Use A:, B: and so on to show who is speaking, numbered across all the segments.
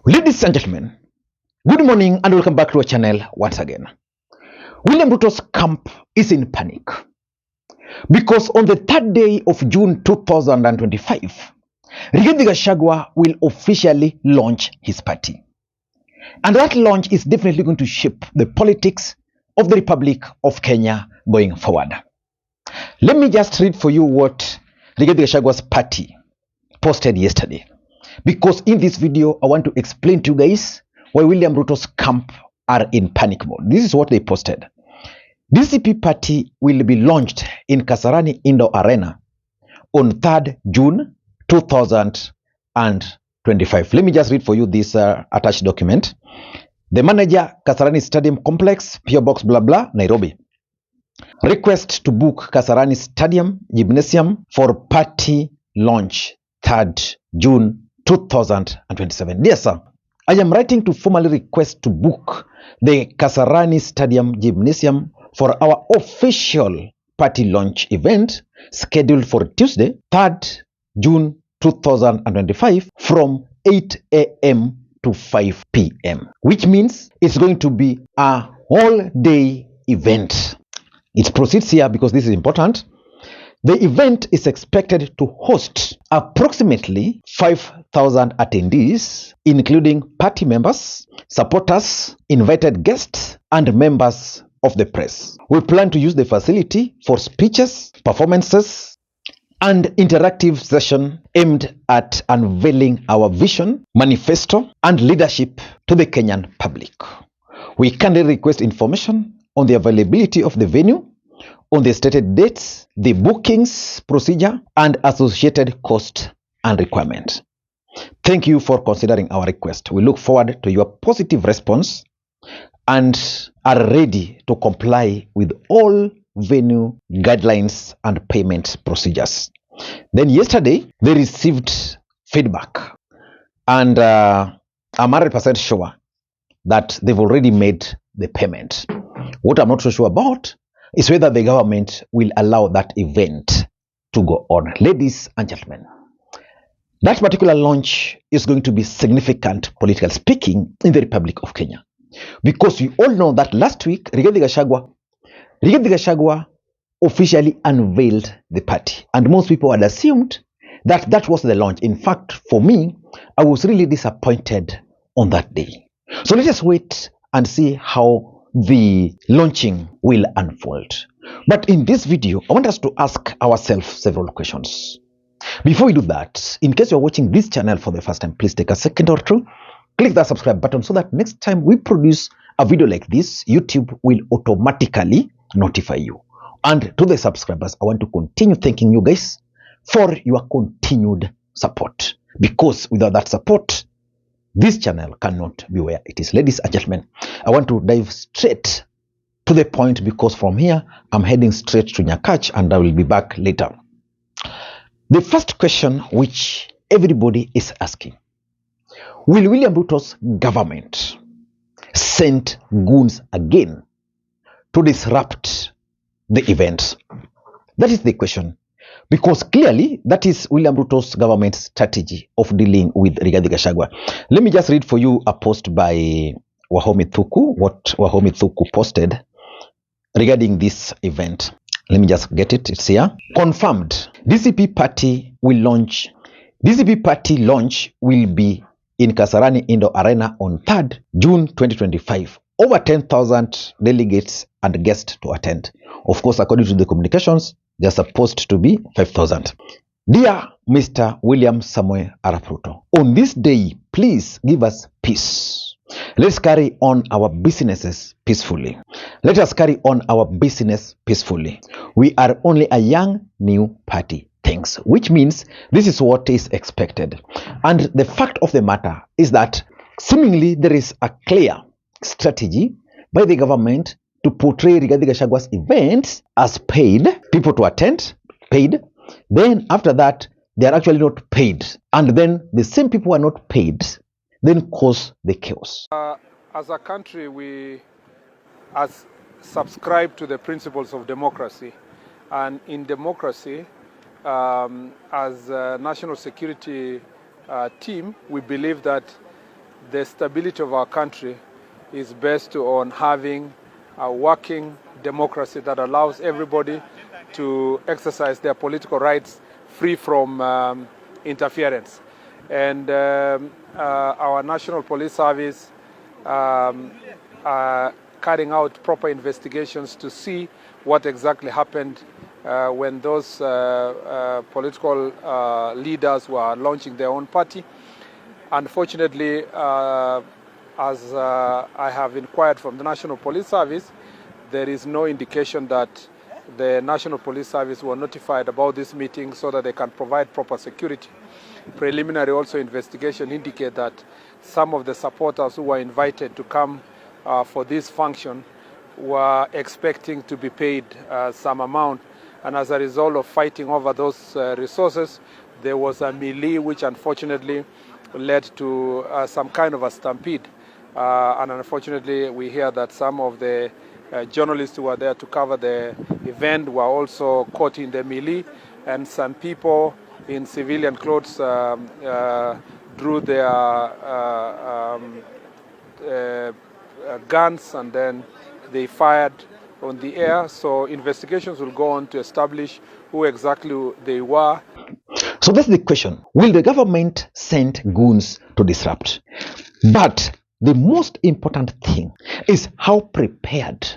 A: Ladies and gentlemen, good morning and welcome back to our channel once again. William Ruto's camp is in panic because on the third day of June 2025, Rigathi Gachagua will officially launch his party. And that launch is definitely going to shape the politics of the Republic of Kenya going forward. Let me just read for you what Rigathi Gachagua's party posted yesterday. Because in this video, I want to explain to you guys why William Ruto's camp are in panic mode. This is what they posted. DCP Party will be launched in Kasarani Indoor Arena on 3rd June 2025. Let me just read for you this attached document. The manager, Kasarani Stadium Complex, PO Box blah blah, Nairobi. Request to book Kasarani Stadium Gymnasium for party launch 3rd June 2027. Dear sir, I am writing to formally request to book the Kasarani Stadium Gymnasium for our official party launch event scheduled for Tuesday, 3rd June 2025 from 8 a.m. to 5 p.m. which means it's going to be a whole-day event. It proceeds here because this is important. The event is expected to host approximately 5,000 attendees, including party members, supporters, invited guests, and members of the press. We plan to use the facility for speeches, performances, and interactive session aimed at unveiling our vision, manifesto, and leadership to the Kenyan public. We kindly request information on the availability of the venue, on the stated dates, the bookings procedure, and associated cost and requirement. Thank you for considering our request. We look forward to your positive response and are ready to comply with all venue guidelines and payment procedures. Then yesterday, they received feedback, and I'm 100% sure that they've already made the payment. What I'm not so sure about is whether the government will allow that event to go on. Ladies and gentlemen, that particular launch is going to be significant, politically speaking, in the Republic of Kenya. Because you all know that last week, Rigathi Gachagua officially unveiled the party. And most people had assumed that that was the launch. In fact, for me, I was really disappointed on that day. So let us wait and see how the launching will unfold. But in this video, I want us to ask ourselves several questions. Before we do that, in case you're watching this channel for the first time, please take a second or two, click that subscribe button so that next time we produce a video like this, YouTube will automatically notify you. And to the subscribers, I want to continue thanking you guys for your continued support. Because without that support, this channel cannot be where it is. Ladies and gentlemen, I want to dive straight to the point because from here, I'm heading straight to Nyakach and I will be back later. The first question which everybody is asking, will William Ruto's government send goons again to disrupt the event? That is the question. Because clearly, that is William Ruto's government's strategy of dealing with Rigathi Gachagua. Let me just read for you a post by Wahome Thuku, what Wahome Thuku posted regarding this event. Let me just get it. It's here. Confirmed. DCP Party will launch. DCP Party launch will be in Kasarani Indoor Arena on 3rd June 2025. Over 10,000 delegates and guests to attend. Of course, according to the communications, they are supposed to be 5,000. Dear Mr. William Samoei Arap Ruto, on this day, please give us peace. Let's carry on our businesses peacefully. Let us carry on our business peacefully. We are only a young new party. Thanks. Which means this is what is expected. And the fact of the matter is that seemingly there is a clear strategy by the government to portray Rigathi Gachagua's events as paid, people to attend, paid. Then after that, they are actually not paid. And then the same people who are not paid then cause the chaos.
B: As a country, we subscribe to the principles of democracy. And in democracy, as a national security team, we believe that the stability of our country is based on having a working democracy that allows everybody to exercise their political rights free from interference. And our National Police Service are carrying out proper investigations to see what exactly happened when those political leaders were launching their own party. Unfortunately, as I have inquired from the National Police Service, there is no indication that the National Police Service were notified about this meeting so that they can provide proper security. Preliminary also investigation indicate that some of the supporters who were invited to come for this function were expecting to be paid some amount, and as a result of fighting over those resources, there was a melee which unfortunately led to some kind of a stampede. And unfortunately, we hear that some of the journalists who were there to cover the event were also caught in the melee, and some people in civilian clothes drew their guns, and then they fired on the air. So investigations will go on to establish who exactly they were.
A: So that's the question. Will the government send goons to disrupt? But the most important thing is how prepared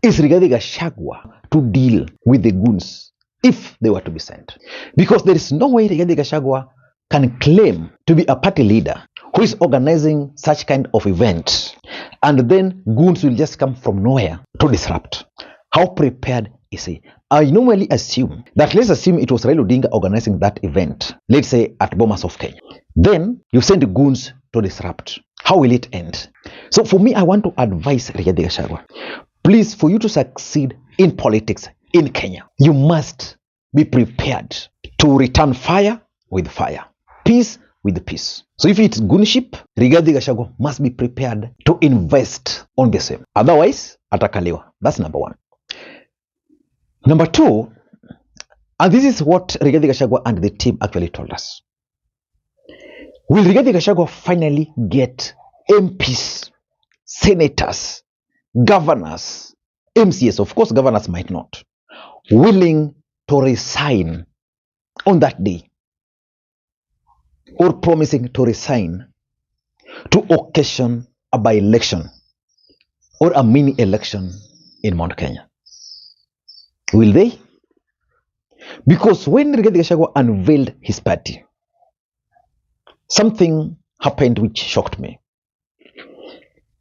A: is Rigathi Gachagua to deal with the goons if they were to be sent. Because there is no way Rigathi Gachagua can claim to be a party leader who is organizing such kind of event, and then goons will just come from nowhere to disrupt. How prepared is he? I normally assume that, let's assume it was Raila Odinga organizing that event, let's say at Bomas of Kenya. Then you send goons to disrupt. How will it end? So for me, I want to advise Rigathi Gachagua, please, for you to succeed in politics in Kenya, you must be prepared to return fire with fire, peace with peace. So if it's goonship, Rigathi Gachagua must be prepared to invest on the same. Otherwise, atakaliwa. That's number one. Number two, and this is what Rigathi Gachagua and the team actually told us. Will Rigathi Gachagua finally get MPs, senators, governors, MCS, of course governors might not, willing to resign on that day, or promising to resign to occasion a by-election or a mini-election in Mount Kenya? Will they? Because when Rigathi Gachagua unveiled his party, something happened which shocked me.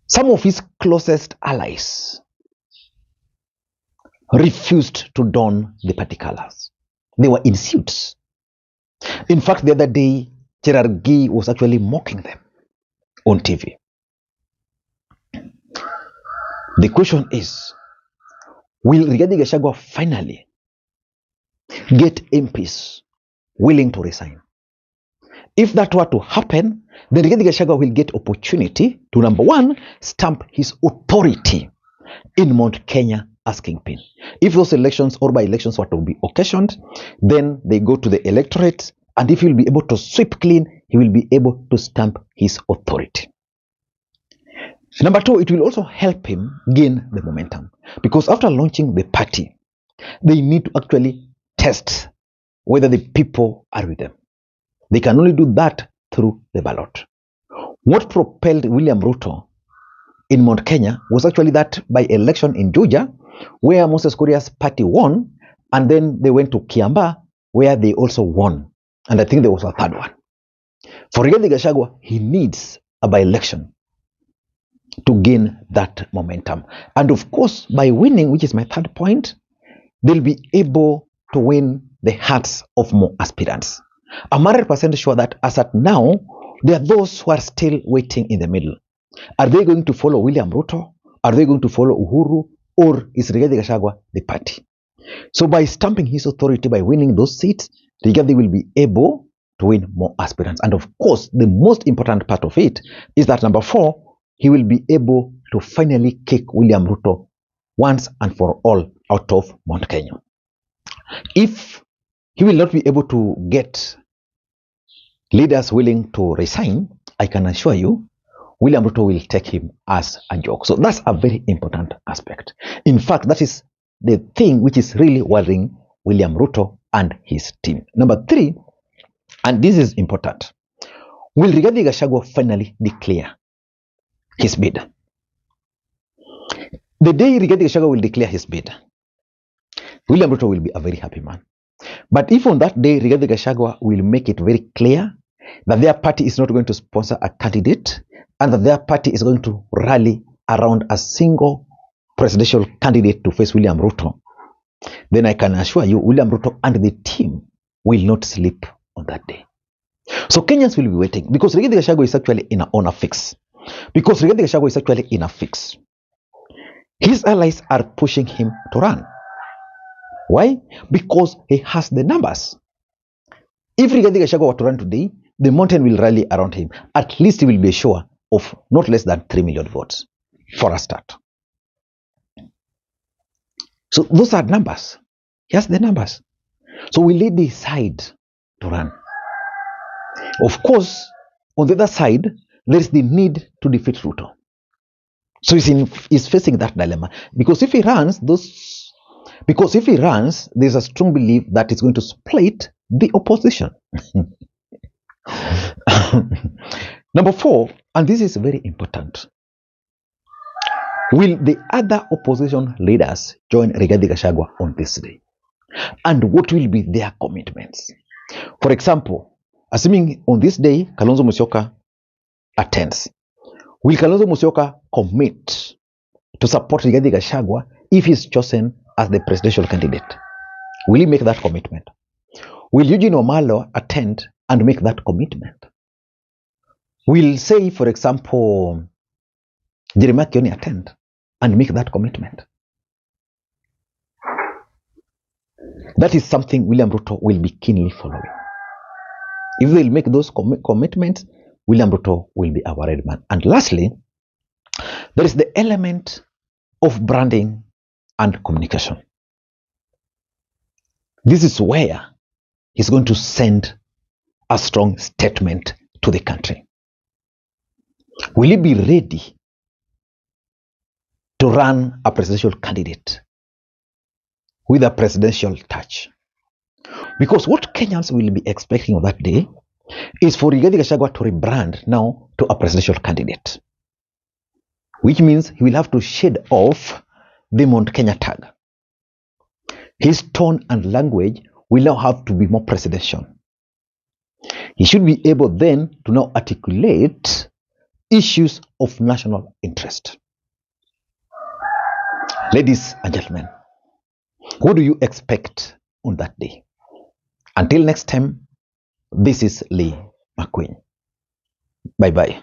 A: Some of his closest allies refused to don the party colors. They were in suits. In fact, the other day, Cherargei was actually mocking them on TV. The question is, will Rigathi Gachagua finally get MPs willing to resign? If that were to happen, then Rigathi Gachagua will get opportunity to, number one, stamp his authority in Mount Kenya as kingpin. If those elections or by-elections were to be occasioned, then they go to the electorate, and if he will be able to sweep clean, he will be able to stamp his authority. Number two, it will also help him gain the momentum, because after launching the party, they need to actually test whether the people are with them. They can only do that through the ballot. What propelled William Ruto in Mount Kenya was actually that by-election in Juja, where Moses Kuria's party won, and then they went to Kiambaa, where they also won. And I think there was a third one. For Rigathi Gachagua, he needs a by-election to gain that momentum. And of course, by winning, which is my third point, they'll be able to win the hearts of more aspirants. I'm 100% sure that as at now, there are those who are still waiting in the middle. Are they going to follow William Ruto? Are they going to follow Uhuru? Or is Rigathi Gachagua the party? So by stamping his authority, by winning those seats, Rigathi will be able to win more aspirants. And of course, the most important part of it is that, number four, he will be able to finally kick William Ruto once and for all out of Mount Kenya. If he will not be able to get leaders willing to resign, I can assure you, William Ruto will take him as a joke. So that's a very important aspect. In fact, that is the thing which is really worrying William Ruto and his team. Number 3, and this is important, will Rigathi Gachagua finally declare his bid? The day Rigathi Gachagua will declare his bid, William Ruto will be a very happy man. But if on that day Rigathi Gachagua will make it very clear that their party is not going to sponsor a candidate and that their party is going to rally around a single presidential candidate to face William Ruto, then I can assure you William Ruto and the team will not sleep on that day. So Kenyans will be waiting because Rigathi Gachagua is actually on a fix. Because Rigathi Gachagua is actually in a fix. His allies are pushing him to run. Why? Because he has the numbers. If Rigathi Gachagua were to run today, the mountain will rally around him. At least he will be sure of not less than 3 million votes for a start. So those are numbers. He has the numbers. So will he decide to run? Of course, on the other side, there is the need to defeat Ruto. So he's facing that dilemma. Because if he runs, there's a strong belief that it's going to split the opposition. Number 4, and this is very important. Will the other opposition leaders join Rigathi Gachagua on this day? And what will be their commitments? For example, assuming on this day Kalonzo Musyoka attends, will Kalonzo Musyoka commit to support Rigathi Gachagua if he is chosen as the presidential candidate? Will he make that commitment? Will Eugene Wamalwa attend and make that commitment? Will, say, for example, Jeremiah Kioni attend and make that commitment? That is something William Ruto will be keenly following. If they will make those commitments, William Ruto will be a worried man. And lastly, there is the element of branding and communication. This is where he's going to send a strong statement to the country. Will he be ready to run a presidential candidate with a presidential touch? Because what Kenyans will be expecting on that day is for Rigathi Gachagua to rebrand now to a presidential candidate, which means he will have to shed off the Mount Kenya tag. His tone and language will now have to be more presidential. He should be able then to now articulate issues of national interest. Ladies and gentlemen, what do you expect on that day? Until next time, this is Lee Makwiny. Bye-bye.